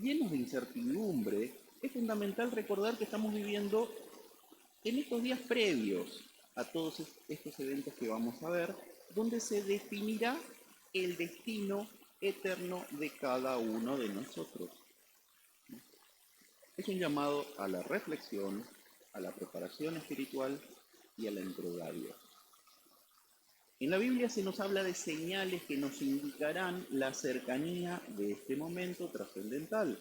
llenos de incertidumbre, es fundamental recordar que estamos viviendo en estos días previos a todos estos eventos que vamos a ver, donde se definirá el destino eterno de cada uno de nosotros. Es un llamado a la reflexión, a la preparación espiritual y a la entrega a Dios. En la Biblia se nos habla de señales que nos indicarán la cercanía de este momento trascendental.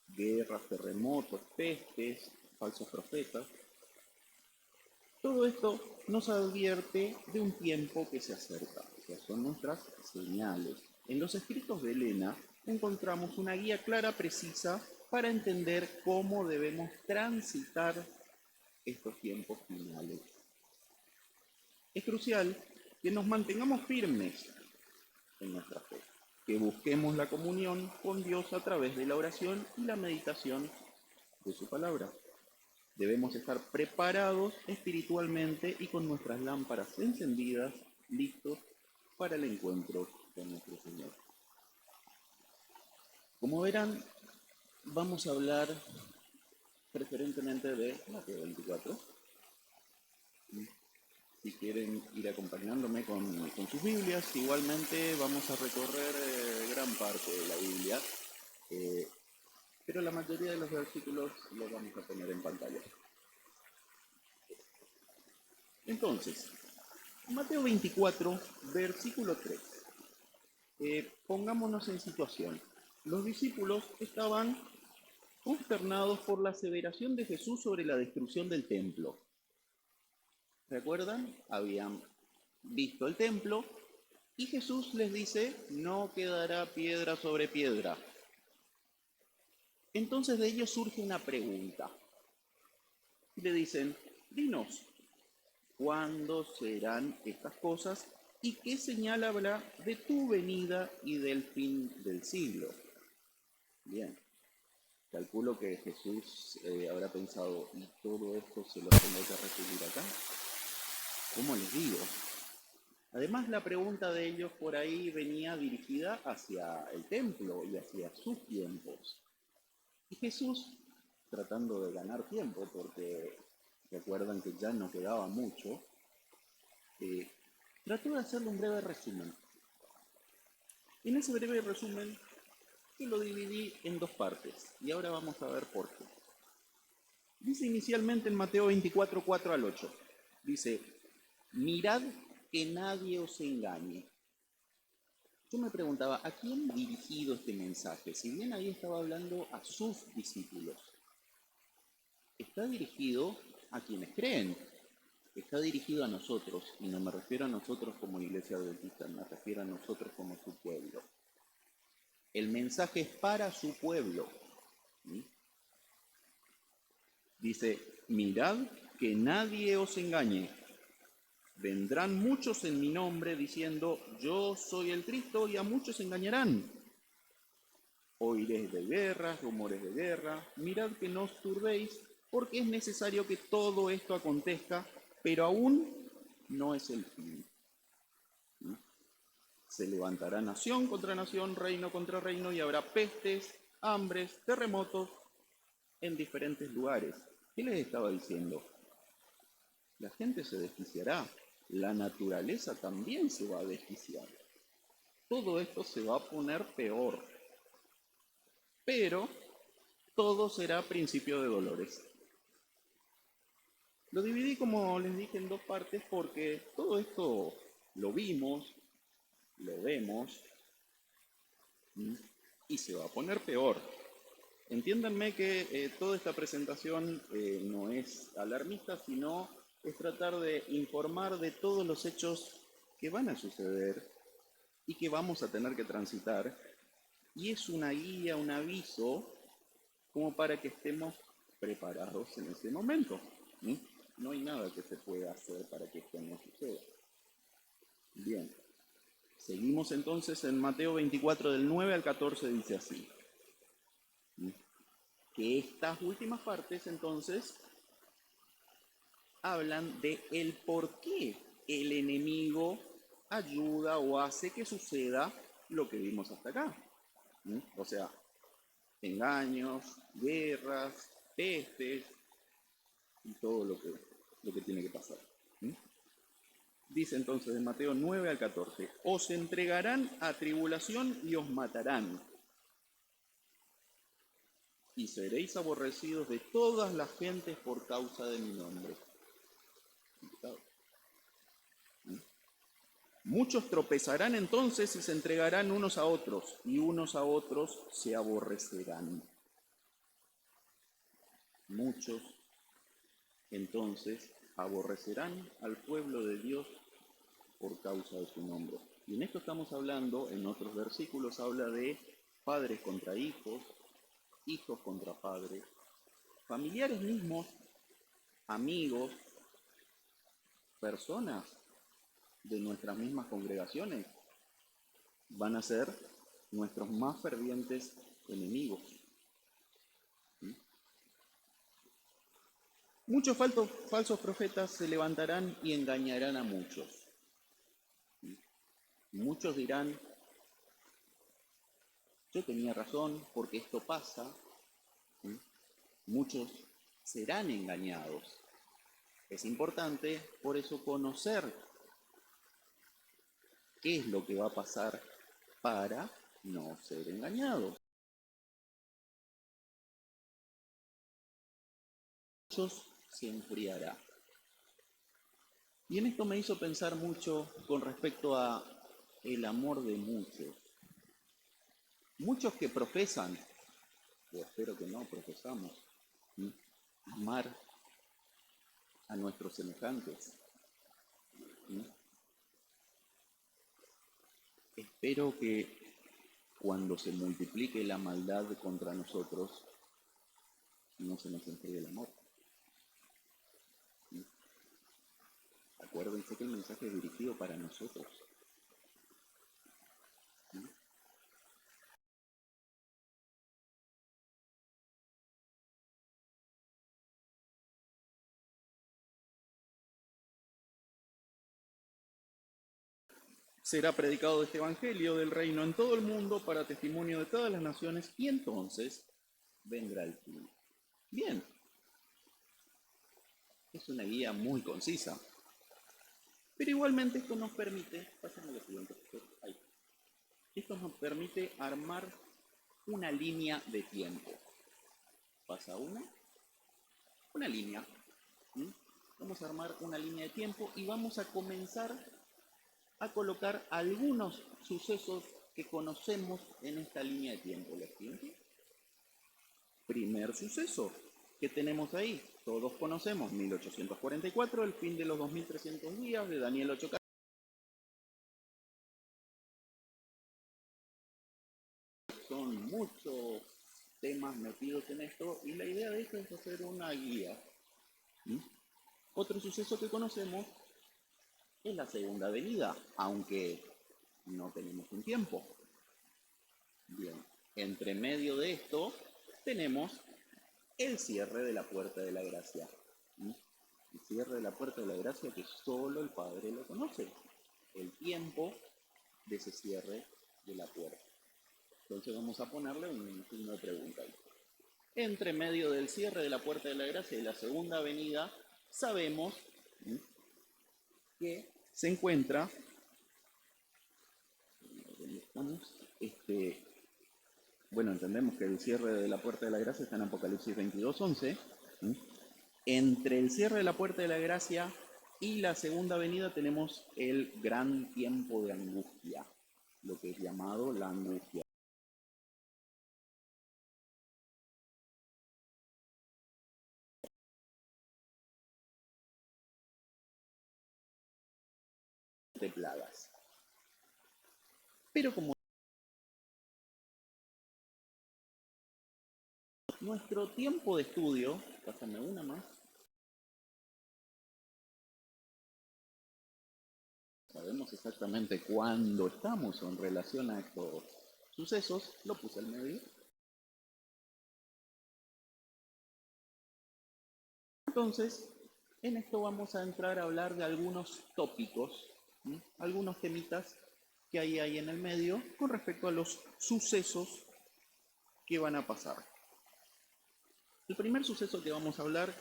Guerras, terremotos, pestes, falsos profetas. Todo esto nos advierte de un tiempo que se acerca, o sea, son nuestras señales. En los escritos de Elena encontramos una guía clara, precisa, para entender cómo debemos transitar estos tiempos finales. Es crucial que nos mantengamos firmes en nuestra fe, que busquemos la comunión con Dios a través de la oración y la meditación de su palabra. Debemos estar preparados espiritualmente y con nuestras lámparas encendidas, listos para el encuentro con nuestro Señor. Como verán, vamos a hablar preferentemente de Mateo 24. Si quieren ir acompañándome con sus Biblias, igualmente vamos a recorrer gran parte de la Biblia, pero la mayoría de los versículos los vamos a poner en pantalla. Entonces, Mateo 24, versículo 3. Pongámonos en situación. Los discípulos estaban consternados por la aseveración de Jesús sobre la destrucción del templo. ¿Recuerdan? Habían visto el templo y Jesús les dice, no quedará piedra sobre piedra. Entonces de ellos surge una pregunta. Y le dicen, dinos, ¿cuándo serán estas cosas y qué señal habrá de tu venida y del fin del siglo? Bien, calculo que Jesús habrá pensado, ¿y todo esto se lo tengo que recibir acá? ¿Cómo les digo? Además, la pregunta de ellos por ahí venía dirigida hacia el templo y hacia sus tiempos. Y Jesús, tratando de ganar tiempo, porque recuerdan que ya no quedaba mucho, trató de hacerle un breve resumen. En ese breve resumen, yo lo dividí en dos partes, y ahora vamos a ver por qué. Dice inicialmente en Mateo 24, 4 al 8, dice, mirad que nadie os engañe. Yo me preguntaba, ¿a quién dirigido este mensaje? Si bien ahí estaba hablando a sus discípulos, está dirigido a quienes creen, está dirigido a nosotros, y no me refiero a nosotros como iglesia adventista, me refiero a nosotros como su pueblo. El mensaje es para su pueblo. ¿Sí? Dice, mirad que nadie os engañe. Vendrán muchos en mi nombre diciendo, yo soy el Cristo, y a muchos engañarán. Oiréis de guerras, rumores de guerra. Mirad que no os turbéis, porque es necesario que todo esto acontezca, pero aún no es el fin. ¿Sí? Se levantará nación contra nación, reino contra reino, y habrá pestes, hambres, terremotos en diferentes lugares. ¿Qué les estaba diciendo? La gente se desquiciará, la naturaleza también se va a desquiciar. Todo esto se va a poner peor, pero todo será principio de dolores. Lo dividí, como les dije, en dos partes porque todo esto lo vimos, lo vemos, y se va a poner peor. Entiéndanme que toda esta presentación no es alarmista, sino es tratar de informar de todos los hechos que van a suceder y que vamos a tener que transitar. Y es una guía, un aviso, como para que estemos preparados en ese momento. ¿Sí? No hay nada que se pueda hacer para que esto no suceda. Bien, seguimos entonces en Mateo 24 del 9 al 14, dice así. ¿Sí? Que estas últimas partes entonces hablan de el por qué el enemigo ayuda o hace que suceda lo que vimos hasta acá. ¿Sí? O sea, engaños, guerras, pestes y todo lo que tiene que pasar. ¿Mm? Dice entonces en Mateo 9 al 14, os entregarán a tribulación y os matarán, y seréis aborrecidos de todas las gentes por causa de mi nombre. Muchos tropezarán entonces y se entregarán unos a otros, y unos a otros se aborrecerán. Muchos entonces aborrecerán al pueblo de Dios por causa de su nombre. Y en esto estamos hablando, en otros versículos habla de padres contra hijos, hijos contra padres, familiares mismos, amigos, personas de nuestras mismas congregaciones van a ser nuestros más fervientes enemigos. Muchos falsos profetas se levantarán y engañarán a muchos. Muchos dirán, yo tenía razón porque esto pasa. Muchos serán engañados. Es importante, por eso, conocer qué es lo que va a pasar para no ser engañados. Muchos se enfriará. Y en esto me hizo pensar mucho con respecto a el amor de muchos. Muchos que profesan, o espero que no profesamos, amar a nuestros semejantes. Espero que cuando se multiplique la maldad contra nosotros, no se nos enfríe el amor. Acuérdense que el mensaje es dirigido para nosotros. Será predicado este evangelio del reino en todo el mundo para testimonio de todas las naciones y entonces vendrá el fin. Bien, es una guía muy concisa, pero igualmente esto nos permite, pasemos a lo siguiente, esto nos permite armar una línea de tiempo. Pasa una línea. Vamos a armar una línea de tiempo y vamos a comenzar a colocar algunos sucesos que conocemos en esta línea de tiempo. ¿Les siguiente? Primer suceso que tenemos ahí, todos conocemos, 1844, el fin de los 2300 días de Daniel 8. Son muchos temas metidos en esto y la idea de esto es hacer una guía. Otro suceso que conocemos es la segunda venida, aunque no tenemos un tiempo. Bien, entre medio de esto tenemos el cierre de la puerta de la gracia. El cierre de la puerta de la gracia que solo el Padre lo conoce. El tiempo de ese cierre de la puerta. Entonces vamos a ponerle un signo de pregunta ahí. Entre medio del cierre de la puerta de la gracia y la segunda venida, sabemos que se encuentra, ¿dónde estamos? Bueno, entendemos que el cierre de la puerta de la gracia está en Apocalipsis 22:11. Entre el cierre de la puerta de la gracia y la segunda venida tenemos el gran tiempo de angustia, lo que es llamado la angustia. De plagas. Pero como nuestro tiempo de estudio, pásame una más, sabemos exactamente cuándo estamos en relación a estos sucesos, lo puse al medio. Entonces, en esto vamos a entrar a hablar de algunos tópicos, algunos temitas que hay ahí en el medio con respecto a los sucesos ¿qué van a pasar? El primer suceso que vamos a hablar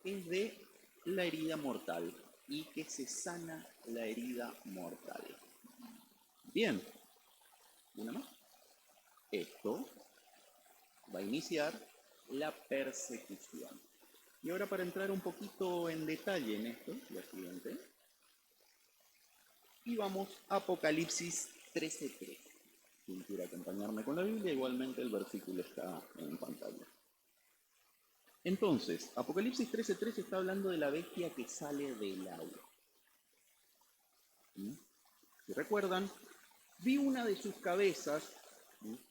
es de la herida mortal y que se sana la herida mortal. Bien, una más. Esto va a iniciar la persecución. Y ahora para entrar un poquito en detalle en esto, la siguiente, y vamos a Apocalipsis 13:3. Quien quiera acompañarme con la Biblia, igualmente el versículo está en pantalla. Entonces, Apocalipsis 13:3 está hablando de la bestia que sale del agua. Si recuerdan, vi una de sus cabezas,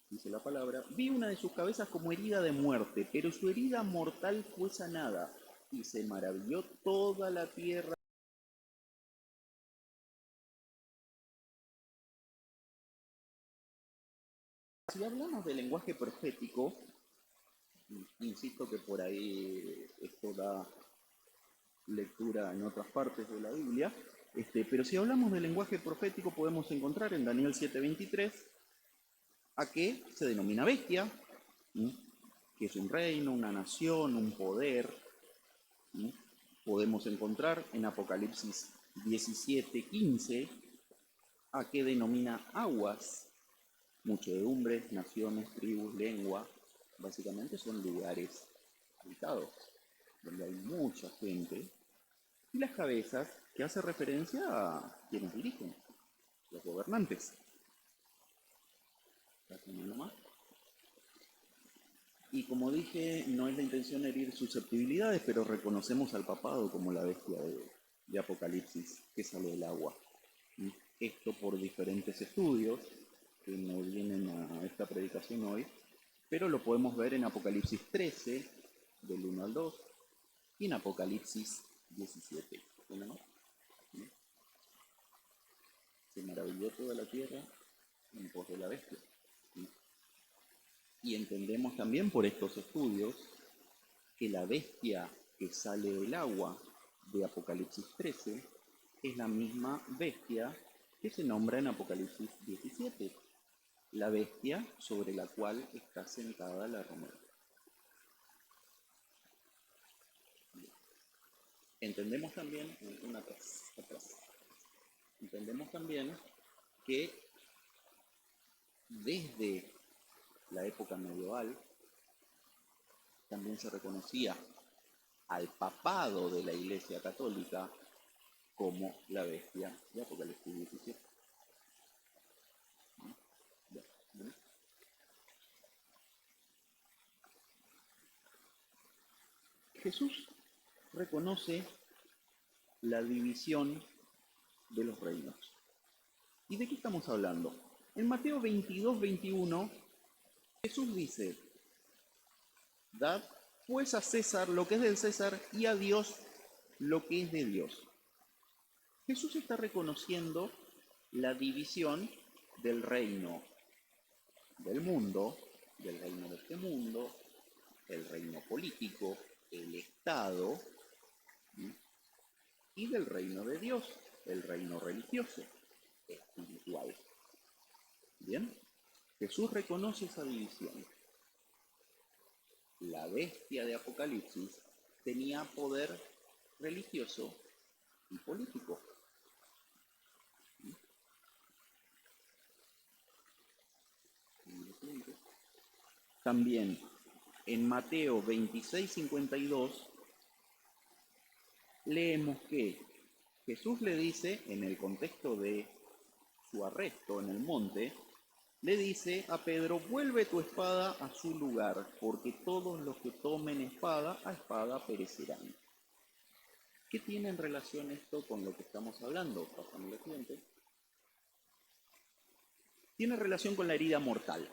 dice la palabra, vi una de sus cabezas como herida de muerte, pero su herida mortal fue sanada, y se maravilló toda la tierra. Si hablamos de lenguaje profético, insisto que por ahí esto da lectura en otras partes de la Biblia, pero si hablamos de lenguaje profético podemos encontrar en Daniel 7:23 a qué se denomina bestia, que es un reino, una nación, un poder. Podemos encontrar en Apocalipsis 17:15 a qué denomina aguas, muchedumbres, naciones, tribus, lengua. Básicamente son lugares habitados, donde hay mucha gente. Y las cabezas, que hace referencia a quienes dirigen, los gobernantes. Nomás. Y como dije, no es la intención herir susceptibilidades, pero reconocemos al papado como la bestia de Apocalipsis que sale del agua. Esto por diferentes estudios que no vienen a esta predicación hoy, pero lo podemos ver en Apocalipsis 13, del 1 al 2, y en Apocalipsis 17. ¿No? Se maravilló toda la tierra en pos de la bestia. Y entendemos también por estos estudios que la bestia que sale del agua de Apocalipsis 13 es la misma bestia que se nombra en Apocalipsis 17, la bestia sobre la cual está sentada la ramera. Entendemos también, entendemos también que desde la época medieval también se reconocía al papado de la Iglesia Católica como la bestia de Apocalipsis 17. Jesús reconoce la división de los reinos. ¿Y de qué estamos hablando? En Mateo 22:21, Jesús dice, dad pues a César lo que es del César y a Dios lo que es de Dios. Jesús está reconociendo la división del reino del mundo, del reino de este mundo, el reino político, el Estado, y del reino de Dios, el reino religioso, espiritual. Bien, Jesús reconoce esa división. La bestia de Apocalipsis tenía poder religioso y político. También en Mateo 26:52 leemos que Jesús le dice, en el contexto de su arresto en el monte, le dice a Pedro, vuelve tu espada a su lugar, porque todos los que tomen espada, a espada perecerán. ¿Qué tiene en relación esto con lo que estamos hablando? Pasamos al siguiente. Tiene relación con la herida mortal.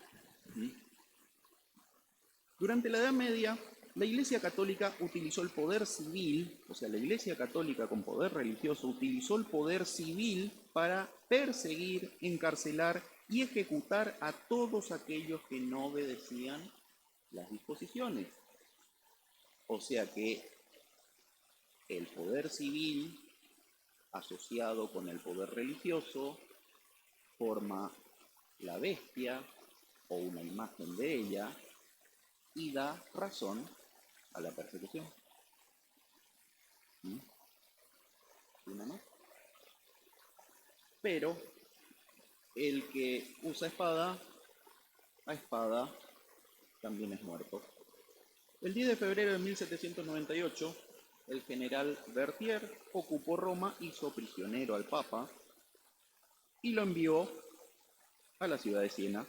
Durante la Edad Media, la Iglesia Católica utilizó el poder civil, o sea, la Iglesia Católica con poder religioso utilizó el poder civil para perseguir, encarcelar y ejecutar a todos aquellos que no obedecían las disposiciones. O sea que el poder civil asociado con el poder religioso forma la bestia o una imagen de ella y da razón a la persecución. ¿Mm? ¿Una más? Pero el que usa espada, a espada también es muerto. El 10 de febrero de 1798, el general Berthier ocupó Roma, hizo prisionero al Papa y lo envió a la ciudad de Siena.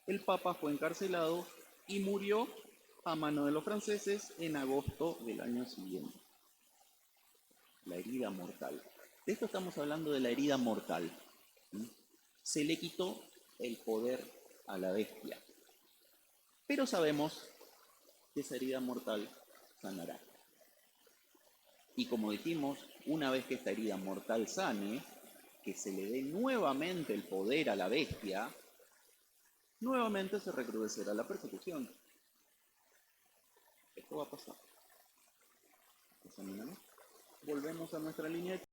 El Papa fue encarcelado y murió a mano de los franceses en agosto del año siguiente. La herida mortal. De esto estamos hablando, de la herida mortal. ¿Mm? Se le quitó el poder a la bestia. Pero sabemos que esa herida mortal sanará. Y como dijimos, una vez que esta herida mortal sane, que se le dé nuevamente el poder a la bestia, nuevamente se recrudecerá la persecución. Esto va a pasar. Examinamos. Volvemos a nuestra línea de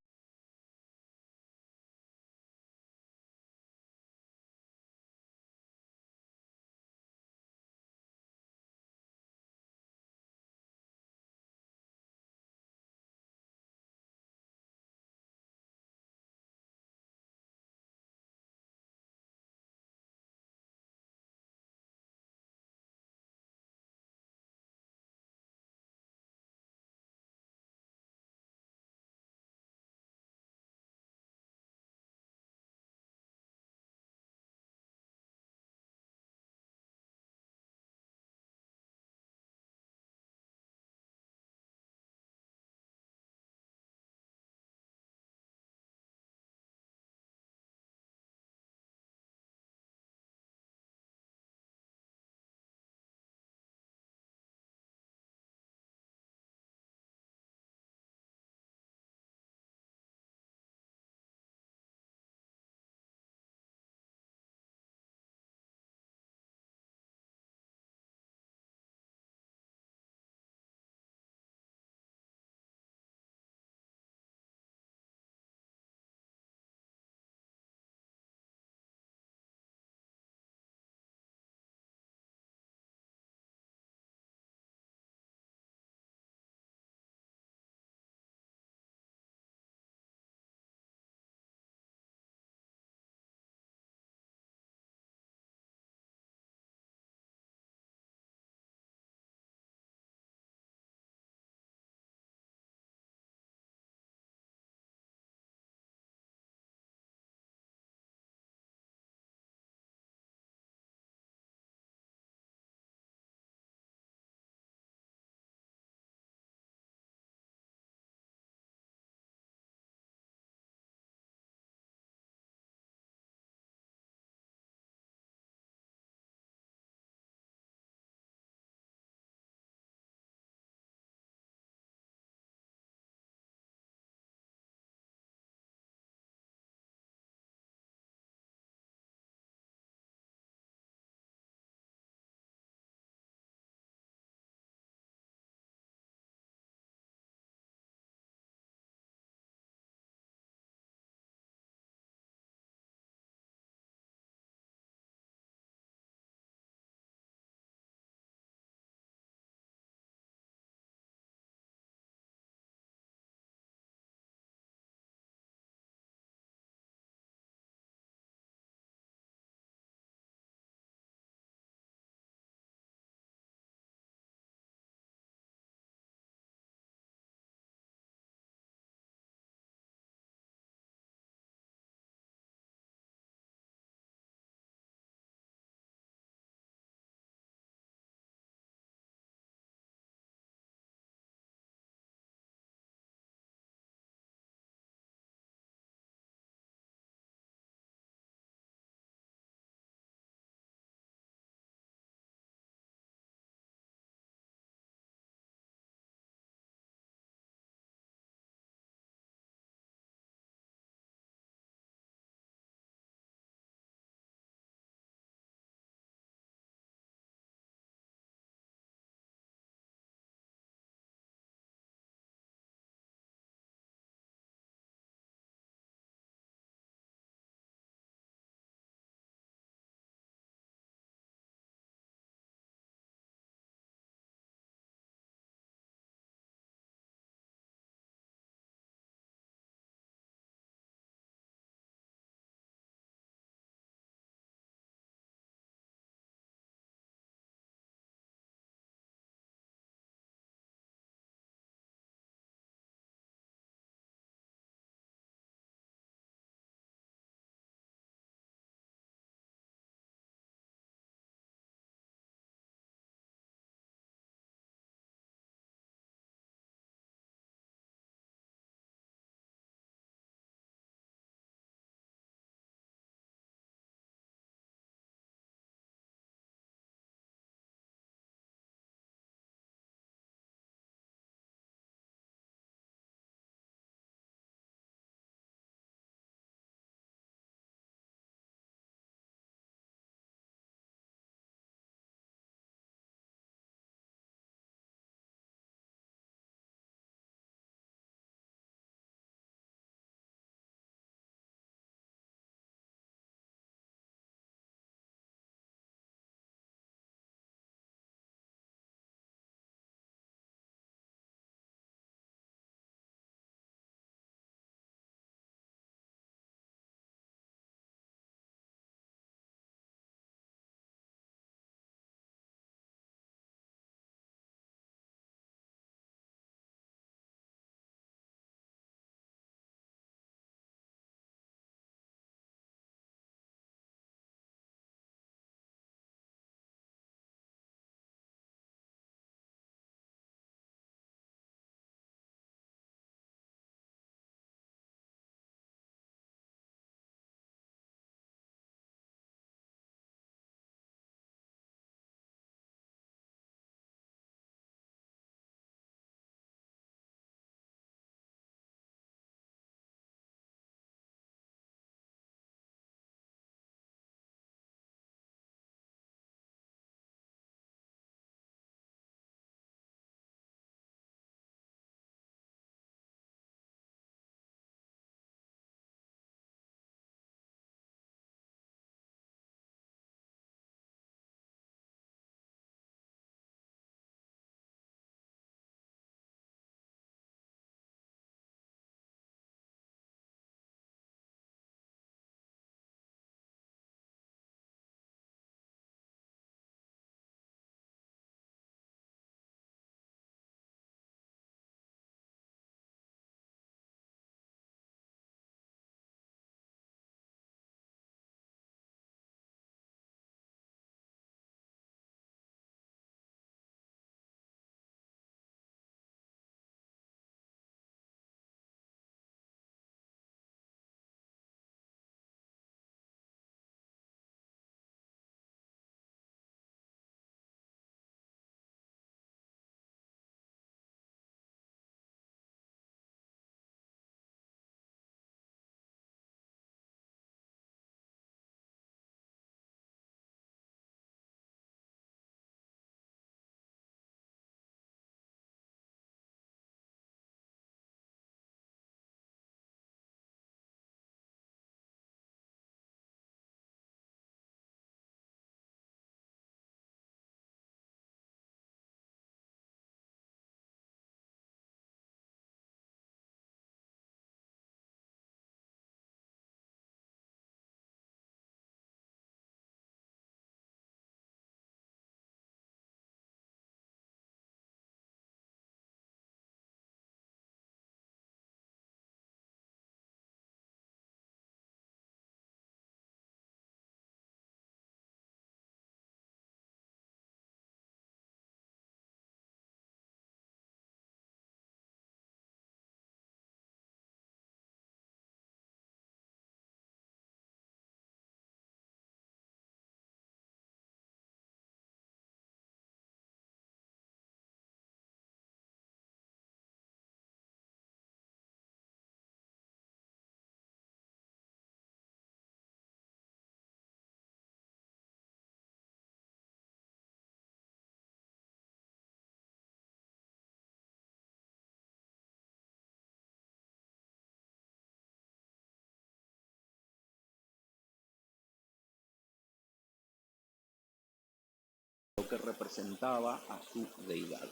que representaba a su deidad.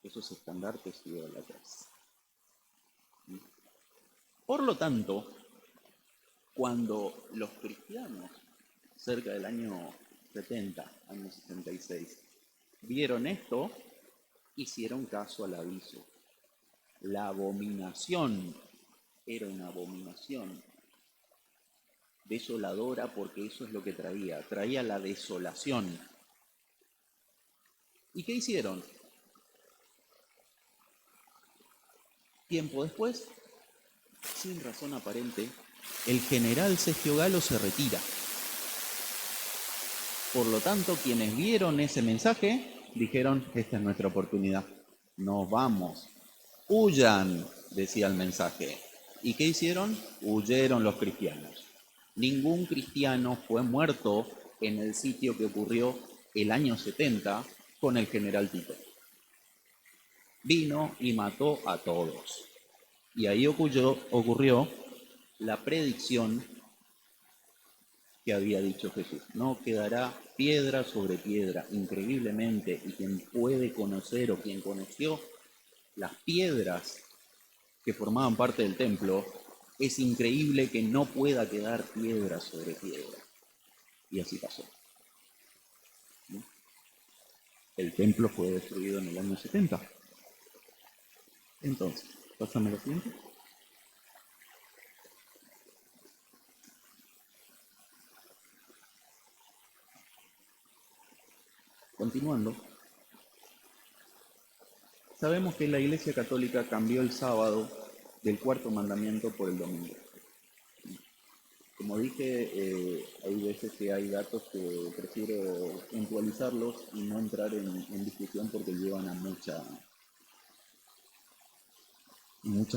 Esos estandartes idólatras. Por lo tanto, cuando los cristianos, cerca del año 70, año 76, vieron esto, hicieron caso al aviso. La abominación era una abominación desoladora, porque eso es lo que traía la desolación. ¿Y qué hicieron? Tiempo después, sin razón aparente, el general Sergio Galo se retira. Por lo tanto, quienes vieron ese mensaje dijeron: esta es nuestra oportunidad, nos vamos, huyan, decía el mensaje. ¿Y qué hicieron? Huyeron los cristianos. Ningún cristiano fue muerto en el sitio que ocurrió el año 70 con el general Tito. Vino y mató a todos. Y ahí ocurrió la predicción que había dicho Jesús: no quedará piedra sobre piedra. Increíblemente, y quien puede conocer o quien conoció las piedras que formaban parte del templo, es increíble que no pueda quedar piedra sobre piedra. Y así pasó. ¿No? El templo fue destruido en el año 70. Entonces, pásame lo siguiente. Continuando, sabemos que la Iglesia Católica cambió el sábado del cuarto mandamiento por el domingo. Como dije, hay veces que hay datos que prefiero puntualizarlos y no entrar en discusión, porque llevan a muchas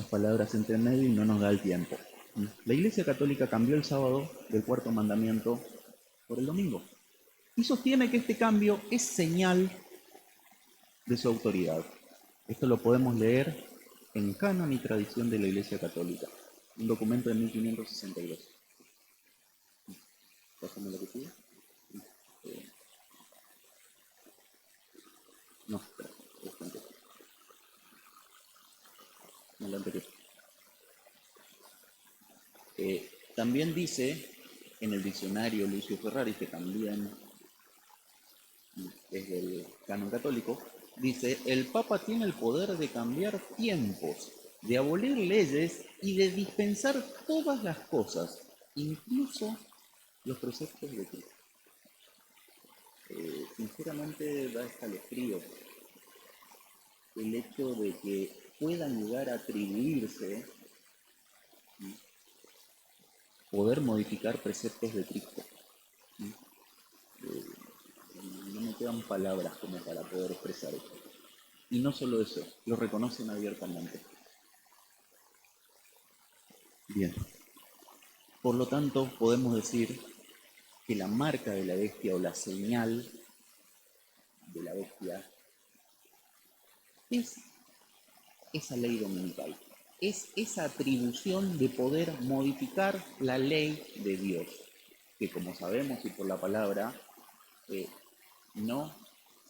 palabras entre medio y no nos da el tiempo. La Iglesia Católica cambió el sábado del cuarto mandamiento por el domingo y sostiene que este cambio es señal de su autoridad. Esto lo podemos leer en Canon y Tradición de la Iglesia Católica, un documento de 1562. Pásame lo que sigue. No, espera, no lo anterior. También dice en el diccionario Lucio Ferrari, que también es del canon católico, dice: el Papa tiene el poder de cambiar tiempos, de abolir leyes y de dispensar todas las cosas, incluso los preceptos de Cristo. Sinceramente da escalofrío el hecho de que puedan llegar a atribuirse poder modificar preceptos de Cristo. No me quedan palabras como para poder expresar eso. Y no solo eso, lo reconocen abiertamente. Bien. Por lo tanto, podemos decir que la marca de la bestia o la señal de la bestia es esa ley dominical. Es esa atribución de poder modificar la ley de Dios, que, como sabemos y por la palabra, no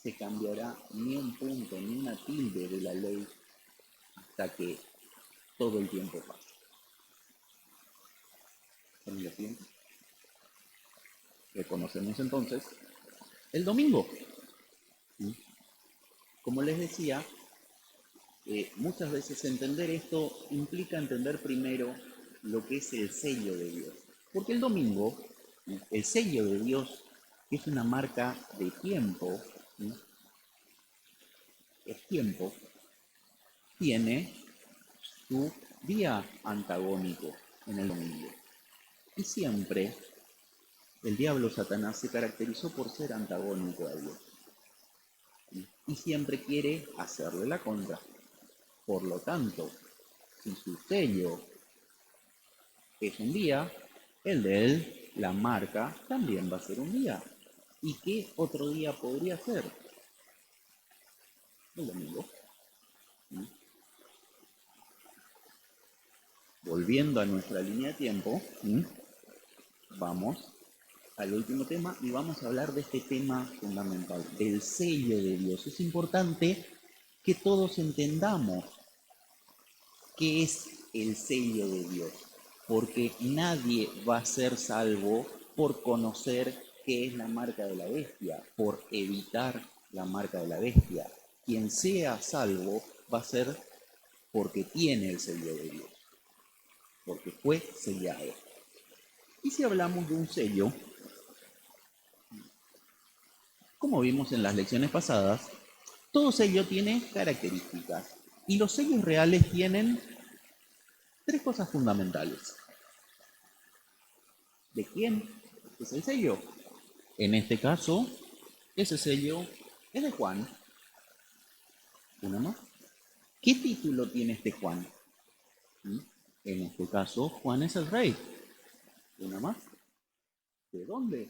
se cambiará ni un punto, ni una tilde de la ley hasta que todo el tiempo pase. Reconocemos entonces el domingo. Como les decía, muchas veces entender esto implica entender primero lo que es el sello de Dios. Porque el domingo, el sello de Dios, que es una marca de tiempo, el tiempo tiene su día antagónico en el domingo. Y siempre el diablo, Satanás, se caracterizó por ser antagónico a Dios. Y siempre quiere hacerle la contra. Por lo tanto, si su sello es un día, el de él, la marca, también va a ser un día. ¿Y qué otro día podría ser? El domingo. Volviendo a nuestra línea de tiempo, vamos al último tema y vamos a hablar de este tema fundamental, del sello de Dios. Es importante que todos entendamos qué es el sello de Dios, porque nadie va a ser salvo por conocer qué es la marca de la bestia, por evitar la marca de la bestia. Quien sea salvo va a ser porque tiene el sello de Dios, porque fue sellado. Y si hablamos de un sello, como vimos en las lecciones pasadas, todo sello tiene características y los sellos reales tienen tres cosas fundamentales. ¿De quién es el sello? En este caso, ese sello es de Juan. ¿Una más? ¿Qué título tiene este Juan? En este caso, Juan es el rey. ¿Una más? ¿De dónde?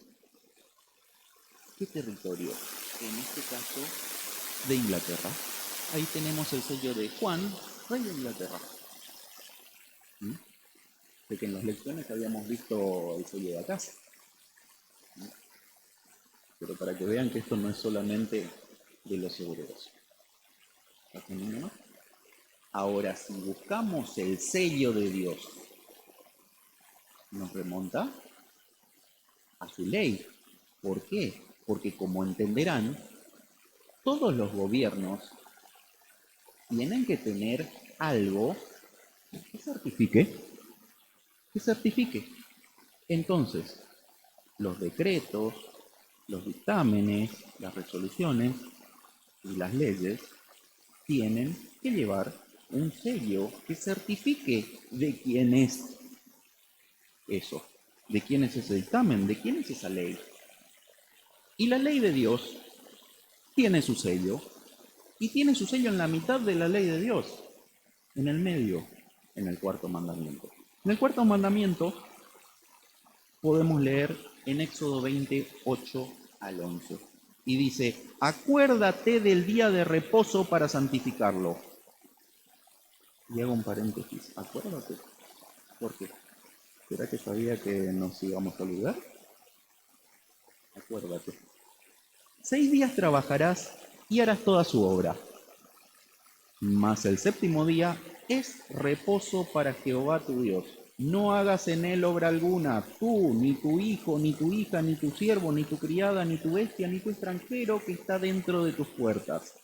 ¿Qué territorio? En este caso, de Inglaterra. Ahí tenemos el sello de Juan, rey de Inglaterra. De que en las lecciones habíamos visto el sello de acá. Pero para que vean que esto no es solamente de los hebreos. Ahora, si buscamos el sello de Dios, nos remonta a su ley. ¿Por qué? Porque como entenderán, todos los gobiernos tienen que tener algo que certifique, que certifique. Entonces, los decretos, los dictámenes, las resoluciones y las leyes tienen que llevar un sello que certifique de quién es eso, de quién es ese dictamen, de quién es esa ley. Y la ley de Dios tiene su sello, y tiene su sello en la mitad de la ley de Dios, en el medio, en el cuarto mandamiento. En el cuarto mandamiento podemos leer en Éxodo 28 al 11. Y dice, acuérdate del día de reposo para santificarlo. Y hago un paréntesis, acuérdate. ¿Por qué? ¿Será que sabía que nos íbamos a olvidar? Acuérdate. 6 días trabajarás y harás toda su obra. Mas el séptimo día es reposo para Jehová tu Dios. No hagas en él obra alguna, tú, ni tu hijo, ni tu hija, ni tu siervo, ni tu criada, ni tu bestia, ni tu extranjero que está dentro de tus puertas.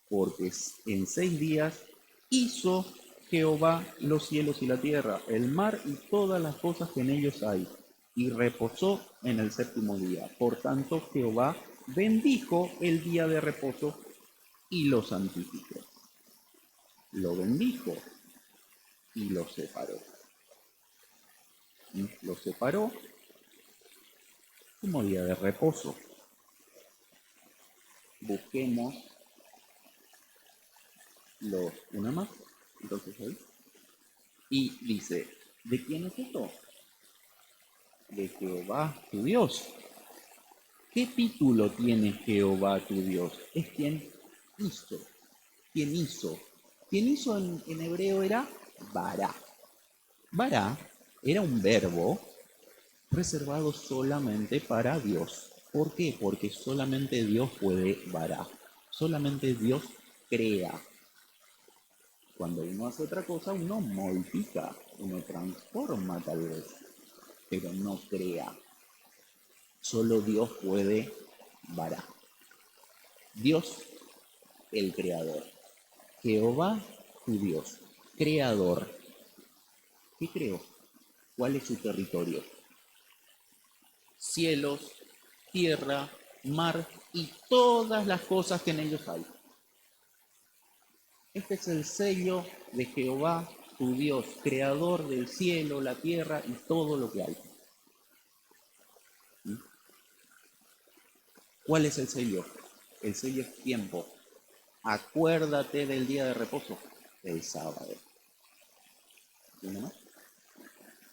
Porque en 6 días hizo Jehová los cielos y la tierra, el mar y todas las cosas que en ellos hay, y reposó en el séptimo día. Por tanto, Jehová bendijo el día de reposo y lo santificó. Lo bendijo y lo separó. Lo separó como día de reposo. Busquemos una más. Entonces ahí. Y dice, ¿de quién es esto? De Jehová tu Dios. ¿Qué título tiene Jehová tu Dios? Es quien hizo. ¿Quién hizo? Quien hizo en hebreo era Bará. Bará era un verbo reservado solamente para Dios. ¿Por qué? Porque solamente Dios puede varar. Solamente Dios crea. Cuando uno hace otra cosa, uno modifica, uno transforma tal vez, pero no crea. Solo Dios puede varar. Dios, el creador. Jehová, tu Dios, creador. ¿Qué creó? ¿Cuál es su territorio? Cielos, tierra, mar y todas las cosas que en ellos hay. Este es el sello de Jehová, tu Dios, creador del cielo, la tierra y todo lo que hay. ¿Cuál es el sello? El sello es tiempo. Acuérdate del día de reposo, el sábado. ¿Tiene más?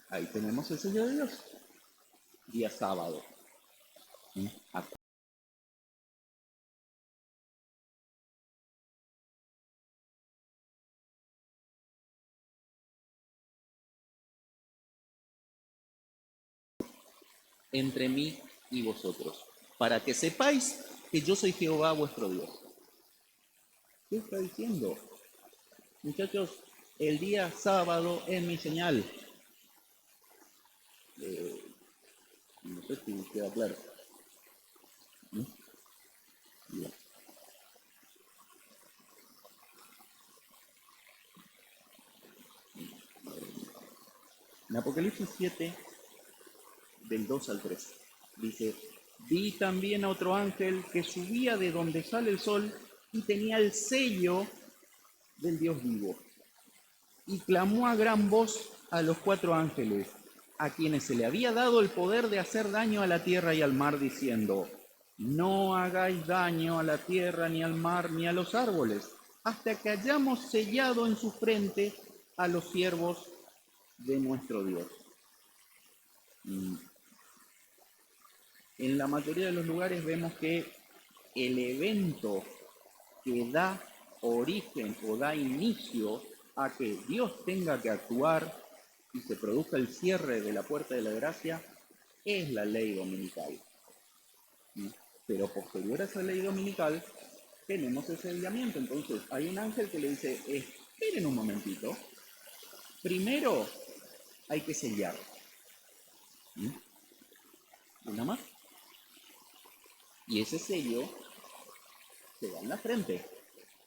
Ahí tenemos el sello de Dios. Día sábado. entre mí y vosotros, para que sepáis que yo soy Jehová vuestro Dios. ¿Qué está diciendo? Muchachos, el día sábado es mi señal. No sé si queda claro. Bien. En Apocalipsis 7, del 2 al 3, dice, vi también a otro ángel que subía de donde sale el sol y tenía el sello del Dios vivo. Y clamó a gran voz a los 4 ángeles, a quienes se le había dado el poder de hacer daño a la tierra y al mar, diciendo, no hagáis daño a la tierra, ni al mar, ni a los árboles, hasta que hayamos sellado en su frente a los siervos de nuestro Dios. En la mayoría de los lugares vemos que el evento que da origen o da inicio a que Dios tenga que actuar y se produzca el cierre de la puerta de la gracia es la ley dominical. Pero posterior a esa ley dominical tenemos ese sellamiento. Entonces hay un ángel que le dice, esperen un momentito, primero hay que sellar. Una más. Y ese sello se da en la frente.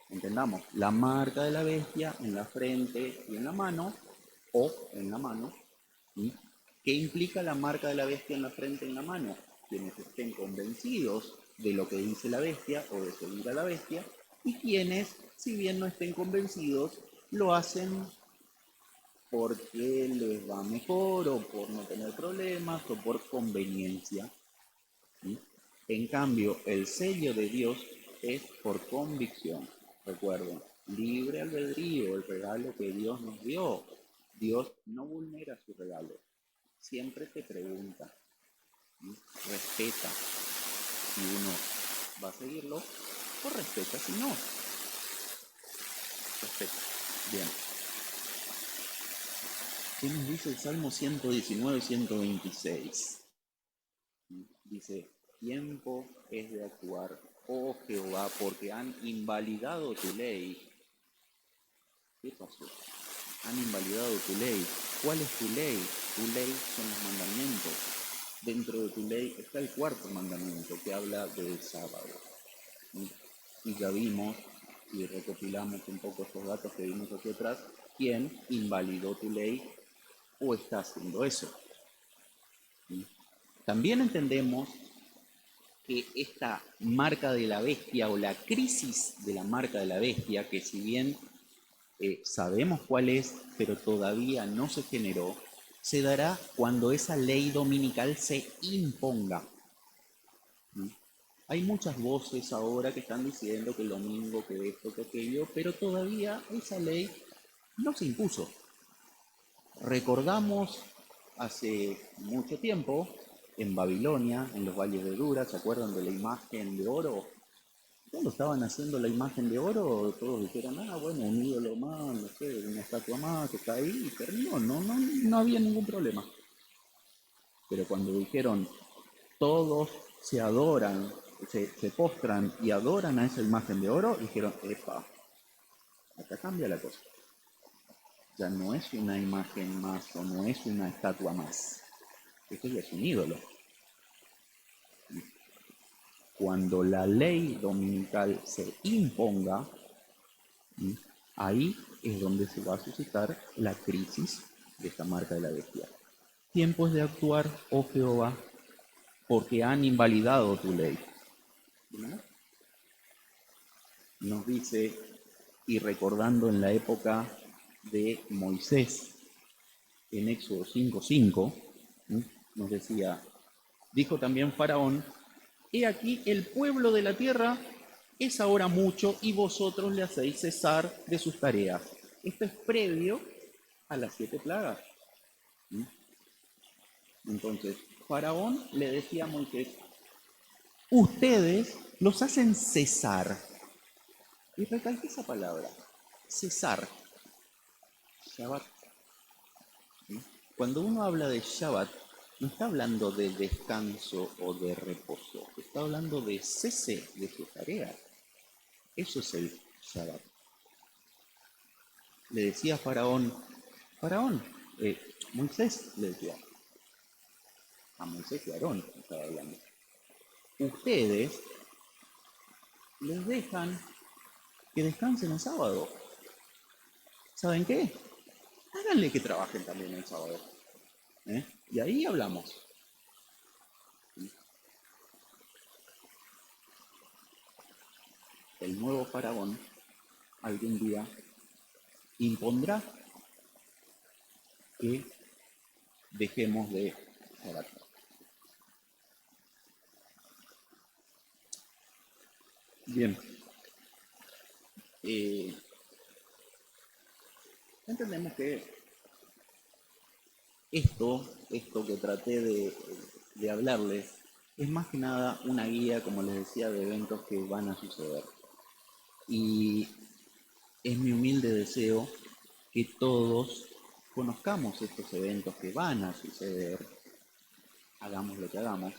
Entendamos, la marca de la bestia en la frente y en la mano, o en la mano. ¿Sí? ¿Qué implica la marca de la bestia en la frente y en la mano? Quienes estén convencidos de lo que dice la bestia o de seguir a la bestia, y quienes, si bien no estén convencidos, lo hacen porque les va mejor o por no tener problemas o por conveniencia. ¿Sí? En cambio, el sello de Dios es por convicción. Recuerden, libre albedrío, el regalo que Dios nos dio. Dios no vulnera su regalo. Siempre te pregunta, ¿sí? Respeta si uno va a seguirlo o respeta si no. Respeta. Bien. ¿Qué nos dice el Salmo 119, 126? Dice, tiempo es de actuar, oh Jehová, porque han invalidado tu ley. ¿Qué pasó? Han invalidado tu ley. ¿Cuál es tu ley? Tu ley son los mandamientos. Dentro de tu ley está el 4.º mandamiento que habla del sábado. Y ya vimos y recopilamos un poco estos datos que vimos aquí atrás, quién invalidó tu ley o está haciendo eso. También entendemos que esta marca de la bestia o la crisis de la marca de la bestia, que si bien sabemos cuál es, pero todavía no se generó, se dará cuando esa ley dominical se imponga. Hay muchas voces ahora que están diciendo que el domingo, que esto, que aquello, pero todavía esa ley no se impuso. Recordamos hace mucho tiempo, en Babilonia, en los valles de Dura, ¿se acuerdan de la imagen de oro? Cuando estaban haciendo la imagen de oro, todos dijeron, bueno, un ídolo más, no sé, una estatua más que está ahí, y terminó, no había ningún problema. Pero cuando dijeron, todos se adoran, se postran y adoran a esa imagen de oro, dijeron, epa, acá cambia la cosa. Ya no es una imagen más o no es una estatua más. Esto ya es un ídolo. Cuando la ley dominical se imponga, ahí es donde se va a suscitar la crisis de esta marca de la bestia. Tiempo es de actuar, oh Jehová, porque han invalidado tu ley. ¿No? Nos dice, y recordando en la época de Moisés, en Éxodo 5:5, nos decía, dijo también Faraón, he aquí el pueblo de la tierra es ahora mucho y vosotros le hacéis cesar de sus tareas. Esto es previo a las 7 plagas. Entonces, Faraón le decía a Moisés, ustedes los hacen cesar. Y recalqué esa palabra, cesar. Shabbat. Cuando uno habla de Shabbat, no está hablando de descanso o de reposo, está hablando de cese de sus tareas. Eso es el Shabbat. Le decía a Faraón, Moisés le decía, a Moisés y a Aarón estaba hablando, ustedes les dejan que descansen el sábado. ¿Saben qué? Háganle que trabajen también el sábado. Y ahí hablamos. El nuevo faraón algún día impondrá que dejemos de trabajar. Bien. Entendemos que esto que traté de hablarles, es más que nada una guía, como les decía, de eventos que van a suceder. Y es mi humilde deseo que todos conozcamos estos eventos que van a suceder, hagamos lo que hagamos,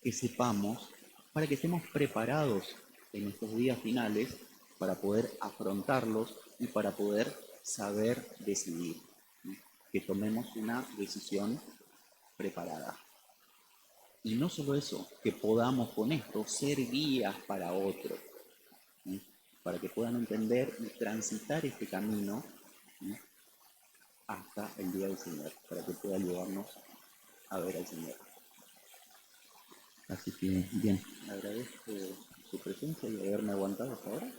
que sepamos, para que estemos preparados en estos días finales para poder afrontarlos y para poder saber decidir, ¿sí? Que tomemos una decisión preparada. Y no solo eso, que podamos con esto ser guías para otros, ¿sí? Para que puedan entender y transitar este camino, ¿sí? Hasta el día del Señor, para que pueda llevarnos a ver al Señor. Así que, bien, agradezco su presencia y haberme aguantado hasta ahora.